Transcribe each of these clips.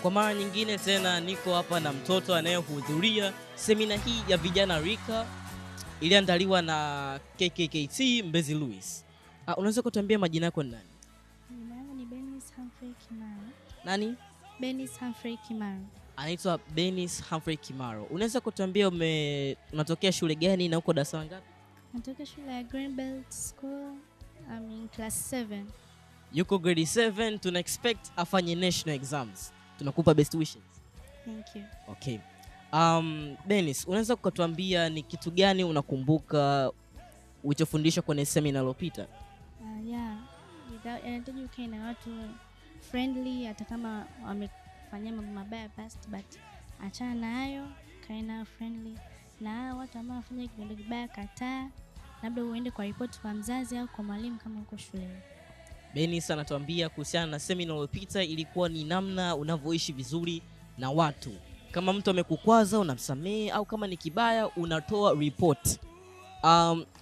Kwa mara nyingine tena niko hapa na mtoto anayehudhuria semina hii ya vijana rika iliandaliwa na KKKT Mbezi Luis. Unaweza kutuambia majina yako ni nani? Jina langu ni Benis Humphrey Kimaro. Nani? Benis Humphrey Kimaro. Anaitwa Benis Humphrey Kimaro. Unaweza kutuambia unatokea shule gani na uko darasa ngapi? Natokea shule ya Greenbelt School. I'm in class 7. Yuko grade 7, tuna expect afanye national exams. Tunakupa best wishes. Thank you. Okay. Benis, unaweza kutuambia ni kitu gani unakumbuka ulichofundishwa kwenye seminar iliyopita? Inahitaji ukae na watu friendly hata kama wamefanya mambo mabaya past, but achana na hayo, kae na friendly. Na watu ambao wanafanya kitendo kibaya kataa, labda uende kwa report kwa mzazi au kwa mwalimu kama uko shuleni. Benis anatuambia kuhusiana na seminar iliyopita ilikuwa ni namna unavyoishi vizuri na watu. Kama mtu amekukwaza unamsamehe, au kama ni kibaya unatoa report.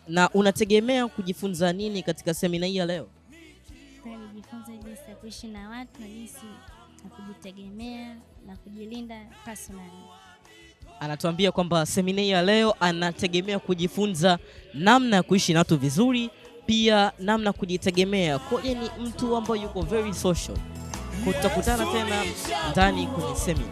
Na unategemea kujifunza nini katika seminar hii ya leo? Nijifunza jinsi ya kuishi na watu na jinsi ya kujitegemea na kujilinda personally. Anatuambia kwamba seminar hii ya leo anategemea kujifunza namna ya kuishi na watu vizuri, pia namna kujitegemea. Kwa hiyo ni mtu ambaye yuko very social. Tutakutana tena ndani kwenye seminar.